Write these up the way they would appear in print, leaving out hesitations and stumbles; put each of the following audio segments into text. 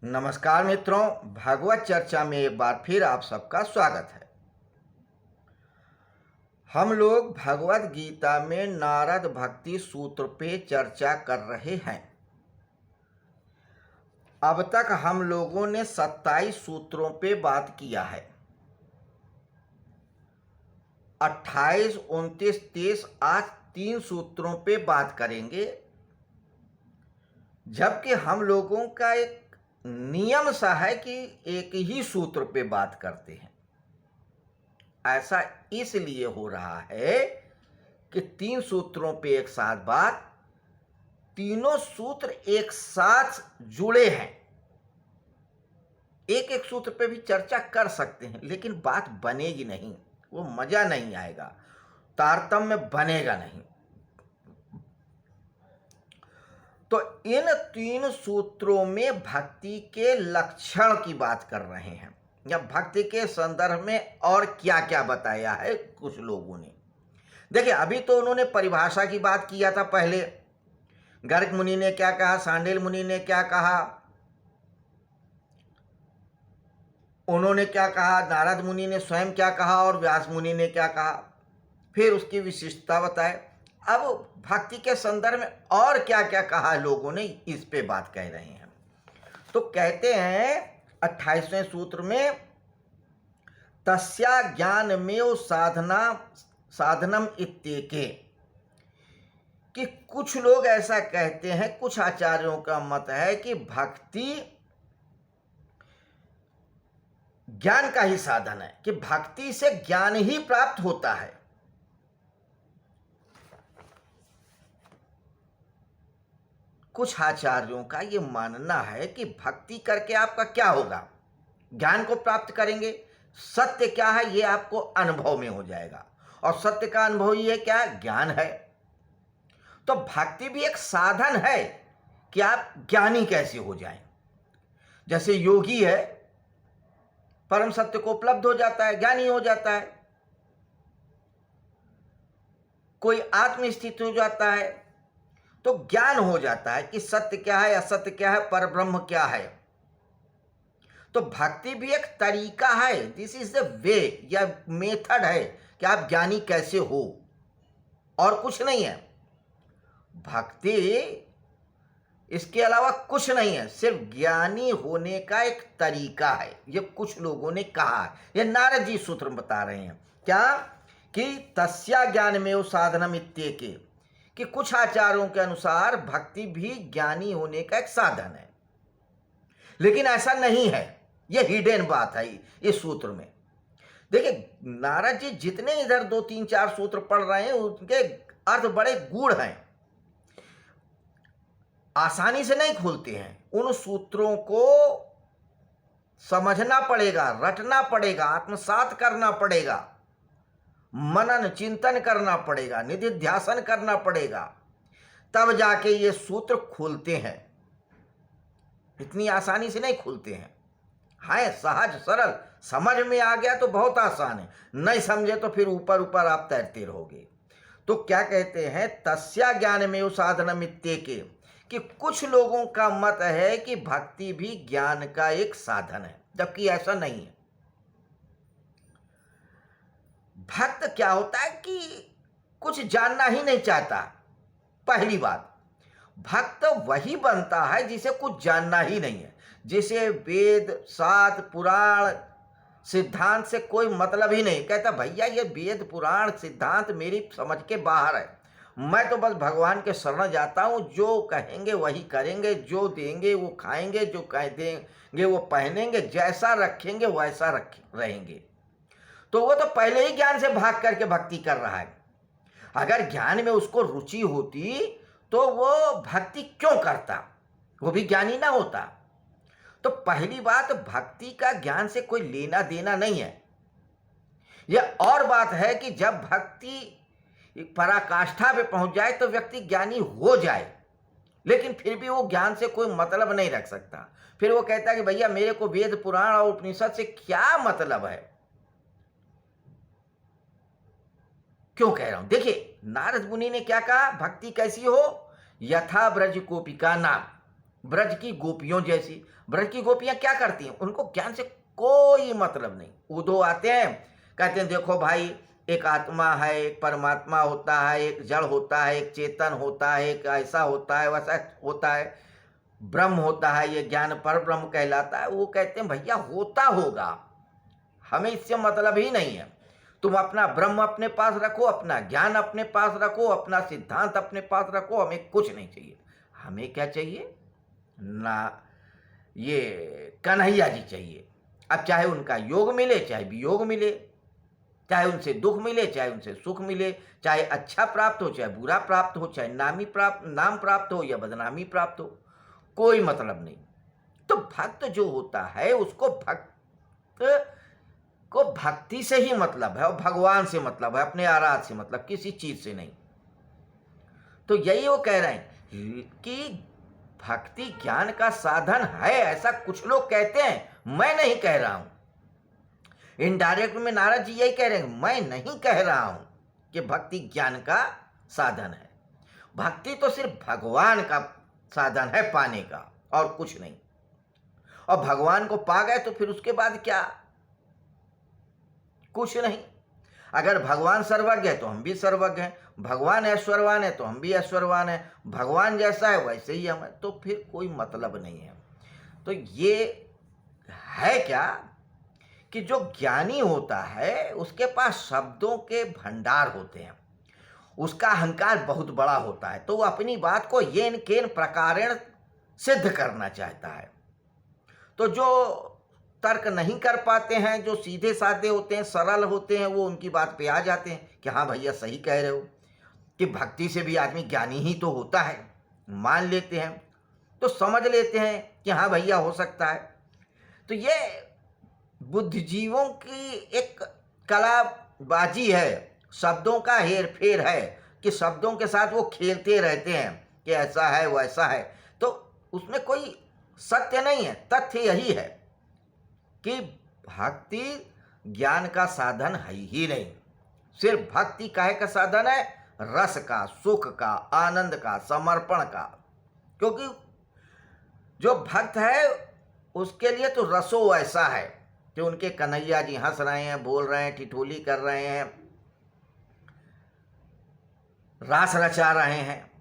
नमस्कार मित्रों, भागवत चर्चा में एक बार फिर आप सबका स्वागत है। हम लोग भगवत गीता में नारद भक्ति सूत्र पे चर्चा कर रहे हैं। अब तक हम लोगों ने 27 सूत्रों पे बात किया है। 28, 29, 30 आज 3 सूत्रों पे बात करेंगे, जबकि हम लोगों का एक नियम सा है कि एक ही सूत्र पे बात करते हैं। ऐसा इसलिए हो रहा है कि 3 सूत्रों पे एक साथ बात, तीनों सूत्र एक साथ जुड़े हैं। एक एक सूत्र पे भी चर्चा कर सकते हैं, लेकिन बात बनेगी नहीं, वो मजा नहीं आएगा, तारतम्य बनेगा नहीं। तो इन 3 सूत्रों में भक्ति के लक्षण की बात कर रहे हैं, या भक्ति के संदर्भ में और क्या क्या बताया है कुछ लोगों ने। देखिए, अभी तो उन्होंने परिभाषा की बात किया था। पहले गर्ग मुनि ने क्या कहा, सांडिल मुनि ने क्या कहा, उन्होंने क्या कहा, नारद मुनि ने स्वयं क्या कहा और व्यास मुनि ने क्या कहा, फिर उसकी विशिष्टता बताए। अब भक्ति के संदर्भ में और क्या क्या कहा लोगों ने, इस पे बात कह रहे हैं। तो कहते हैं 28वें सूत्र में, तस्या ज्ञानमेव साधनम इत्येके, कि कुछ लोग ऐसा कहते हैं, कुछ आचार्यों का मत है कि भक्ति ज्ञान का ही साधन है, कि भक्ति से ज्ञान ही प्राप्त होता है। कुछ आचार्यों का यह मानना है कि भक्ति करके आपका क्या होगा, ज्ञान को प्राप्त करेंगे। सत्य क्या है यह आपको अनुभव में हो जाएगा, और सत्य का अनुभव ये क्या, ज्ञान है। तो भक्ति भी एक साधन है कि आप ज्ञानी कैसे हो जाएं। जैसे योगी है, परम सत्य को उपलब्ध हो जाता है, ज्ञानी हो जाता है। कोई आत्मस्थित हो जाता है तो ज्ञान हो जाता है कि सत्य क्या है, असत्य क्या है, परब्रह्म क्या है। तो भक्ति भी एक तरीका है, दिस इज द वे या मेथड है कि आप ज्ञानी कैसे हो, और कुछ नहीं है। भक्ति इसके अलावा कुछ नहीं है, सिर्फ ज्ञानी होने का एक तरीका है। ये कुछ लोगों ने कहा है, ये नारद जी सूत्र बता रहे हैं क्या, कि तस्या ज्ञान में वो साधनम इत्येके, कि कुछ आचार्यों के अनुसार भक्ति भी ज्ञानी होने का एक साधन है। लेकिन ऐसा नहीं है, यह हिडन बात है इस सूत्र में। देखिए, नारद जी जितने इधर 2, 3, 4 सूत्र पढ़ रहे हैं, उनके अर्थ बड़े गूढ़ हैं, आसानी से नहीं खुलते हैं। उन सूत्रों को समझना पड़ेगा, रटना पड़ेगा, आत्मसात करना पड़ेगा, मनन चिंतन करना पड़ेगा, निधिध्यासन करना पड़ेगा, तब जाके ये सूत्र खुलते हैं। इतनी आसानी से नहीं खुलते हैं। हाय सहज सरल, समझ में आ गया तो बहुत आसान है, नहीं समझे तो फिर ऊपर ऊपर आप तैरते रहोगे। तो क्या कहते हैं, तस्या ज्ञान में साधनम इत्येके, कि कुछ लोगों का मत है कि भक्ति भी ज्ञान का एक साधन है, जबकि ऐसा नहीं है। भक्त क्या होता है कि कुछ जानना ही नहीं चाहता। पहली बात, भक्त वही बनता है जिसे कुछ जानना ही नहीं है, जिसे वेद शास्त्र पुराण सिद्धांत से कोई मतलब ही नहीं। कहता भैया ये वेद पुराण सिद्धांत मेरी समझ के बाहर है, मैं तो बस भगवान के शरण जाता हूँ, जो कहेंगे वही करेंगे, जो देंगे वो खाएंगे, जो कह देंगे वो पहनेंगे, जैसा रखेंगे वैसा रहेंगे। तो वो तो पहले ही ज्ञान से भाग करके भक्ति कर रहा है। अगर ज्ञान में उसको रुचि होती तो वो भक्ति क्यों करता, वो भी ज्ञानी ना होता। तो पहली बात, भक्ति का ज्ञान से कोई लेना देना नहीं है। यह और बात है कि जब भक्ति पराकाष्ठा पे पहुंच जाए तो व्यक्ति ज्ञानी हो जाए, लेकिन फिर भी वो ज्ञान से कोई मतलब नहीं रख सकता। फिर वो कहता है कि भैया मेरे को वेद पुराण और उपनिषद से क्या मतलब है। क्यों कह रहा हूं, देखिए नारद मुनि ने क्या कहा, भक्ति कैसी हो, यथा ब्रज गोपिका नाम, ब्रज की गोपियों जैसी। ब्रज की गोपियां क्या करती हैं? उनको ज्ञान से कोई मतलब नहीं। वो दो आते हैं, कहते हैं देखो भाई, एक आत्मा है, एक परमात्मा होता है, एक जड़ होता है, एक चेतन होता है, एक ऐसा होता है, वैसा होता है, ब्रह्म होता है, ये ज्ञान पर ब्रह्म कहलाता है। वो कहते हैं भैया होता होगा, हमें इससे मतलब ही नहीं है। तुम अपना ब्रह्म अपने पास रखो, अपना ज्ञान अपने पास रखो, अपना सिद्धांत अपने पास रखो, हमें कुछ नहीं चाहिए। हमें क्या चाहिए ना? ये कन्हैया जी चाहिए। अब चाहे उनका योग मिले, चाहे वियोग मिले, चाहे उनसे दुख मिले, चाहे उनसे सुख मिले, चाहे अच्छा प्राप्त हो, चाहे बुरा प्राप्त हो, चाहे नाम प्राप्त हो या बदनामी प्राप्त हो, कोई मतलब नहीं। तो भक्त जो होता है उसको भक्ति से ही मतलब है, और भगवान से मतलब है, अपने आराध से मतलब, किसी चीज से नहीं। तो यही वो कह रहे हैं कि भक्ति ज्ञान का साधन है, ऐसा कुछ लोग कहते हैं, मैं नहीं कह रहा हूं। इनडायरेक्ट में नारद जी यही कह रहे हैं, मैं नहीं कह रहा हूं कि भक्ति ज्ञान का साधन है। भक्ति तो सिर्फ भगवान का साधन है पाने का, और कुछ नहीं। और भगवान को पा गए तो फिर उसके बाद क्या? कुछ नहीं। अगर भगवान सर्वज्ञ है तो हम भी सर्वज्ञ हैं, भगवान ऐश्वर्यवान है तो हम भी ऐश्वर्यवान हैं, भगवान जैसा है वैसे ही हम हैं, तो फिर कोई मतलब नहीं है। तो ये है क्या कि जो ज्ञानी होता है उसके पास शब्दों के भंडार होते हैं, उसका अहंकार बहुत बड़ा होता है, तो वो अपनी बात को येन केन प्रकारेण सिद्ध करना चाहता है। तो जो तर्क नहीं कर पाते हैं, जो सीधे साधे होते हैं, सरल होते हैं, वो उनकी बात पे आ जाते हैं कि हाँ भैया सही कह रहे हो, कि भक्ति से भी आदमी ज्ञानी ही तो होता है, मान लेते हैं, तो समझ लेते हैं कि हाँ भैया हो सकता है। तो ये बुद्धिजीवों की एक कलाबाजी है, शब्दों का हेर फेर है, कि शब्दों के साथ वो खेलते रहते हैं कि ऐसा है वैसा है। तो उसमें कोई सत्य नहीं है, तथ्य यही है कि भक्ति ज्ञान का साधन है ही नहीं। सिर्फ भक्ति काहे का साधन है? रस का, सुख का, आनंद का, समर्पण का। क्योंकि जो भक्त है उसके लिए तो रसो ऐसा है कि उनके कन्हैया जी हंस रहे हैं, बोल रहे हैं, ठिठोली कर रहे हैं, रास रचा रहे हैं,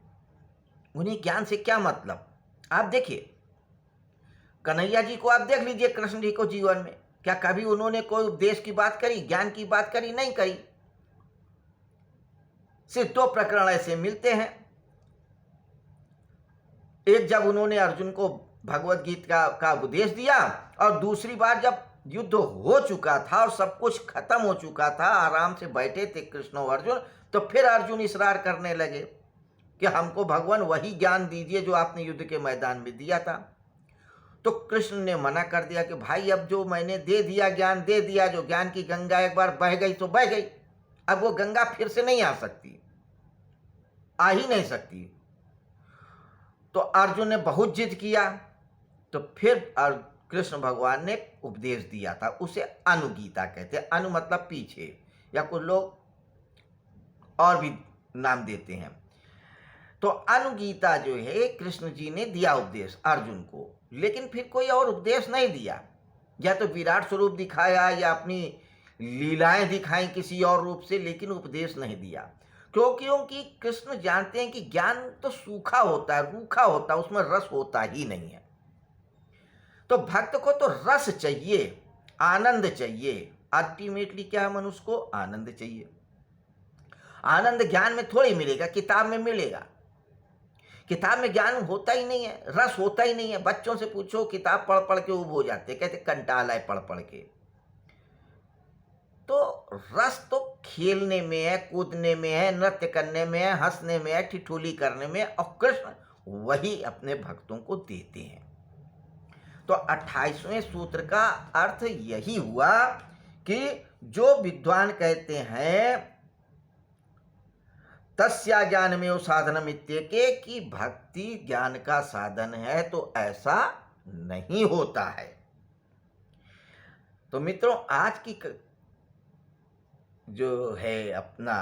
उन्हें ज्ञान से क्या मतलब? आप देखिए कन्हैया जी को, आप देख लीजिए कृष्ण जी को जीवन में, क्या कभी उन्होंने कोई उपदेश की बात करी, ज्ञान की बात करी? नहीं करी। सिर्फ दो प्रकरण ऐसे मिलते हैं। एक जब उन्होंने अर्जुन को भगवत गीता का उपदेश दिया, और दूसरी बार जब युद्ध हो चुका था और सब कुछ खत्म हो चुका था, आराम से बैठे थे कृष्ण और अर्जुन, तो फिर अर्जुन इसरार करने लगे कि हमको भगवान वही ज्ञान दीजिए जो आपने युद्ध के मैदान में दिया था। तो कृष्ण ने मना कर दिया कि भाई अब जो मैंने दे दिया, ज्ञान दे दिया, जो ज्ञान की गंगा एक बार बह गई तो बह गई, अब वो गंगा फिर से नहीं आ सकती, आ ही नहीं सकती। तो अर्जुन ने बहुत जिद किया, तो फिर कृष्ण भगवान ने उपदेश दिया था, उसे अनुगीता कहते हैं। अनु मतलब पीछे, या कुछ लोग और भी नाम देते हैं। तो अनुगीता जो है कृष्ण जी ने दिया उपदेश अर्जुन को, लेकिन फिर कोई और उपदेश नहीं दिया। या तो विराट स्वरूप दिखाया या अपनी लीलाएं दिखाई किसी और रूप से, लेकिन उपदेश नहीं दिया। क्योंकि कृष्ण जानते हैं कि ज्ञान तो सूखा होता है, रूखा होता है, उसमें रस होता ही नहीं है। तो भक्त को तो रस चाहिए, आनंद चाहिए। अल्टीमेटली क्या है? मनुष्य को आनंद चाहिए। आनंद ज्ञान में थोड़ी मिलेगा, किताब में मिलेगा। किताब में ज्ञान होता ही नहीं है, रस होता ही नहीं है। बच्चों से पूछो, किताब पढ़ पढ़ के उब हो जाते, कहते कंटाल है पढ़ पढ़ के। तो रस तो खेलने में है, कूदने में है, नृत्य करने में है, हंसने में है, ठिठोली करने में, और कृष्ण वही अपने भक्तों को देते हैं। तो 28वें सूत्र का अर्थ यही हुआ कि जो विद्वान कहते हैं तस्या ज्ञान में वो साधन इत्येके, कि भक्ति ज्ञान का साधन है, तो ऐसा नहीं होता है। तो मित्रों, आज की जो है अपना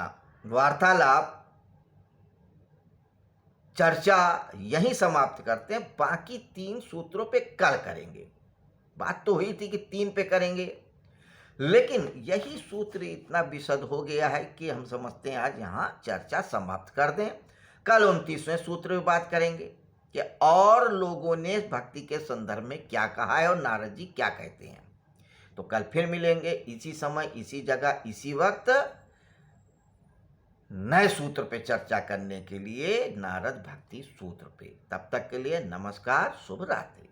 वार्तालाप चर्चा यहीं समाप्त करते हैं। बाकी 3 सूत्रों पे कल करेंगे। बात तो हुई थी कि 3 पे करेंगे, लेकिन यही सूत्र इतना विशद हो गया है कि हम समझते हैं आज यहाँ चर्चा समाप्त कर दें। कल 29वें सूत्र में बात करेंगे कि और लोगों ने भक्ति के संदर्भ में क्या कहा है और नारद जी क्या कहते हैं। तो कल फिर मिलेंगे इसी समय, इसी जगह, इसी वक्त, नए सूत्र पे चर्चा करने के लिए, नारद भक्ति सूत्र पे। तब तक के लिए नमस्कार, शुभ रात्रि।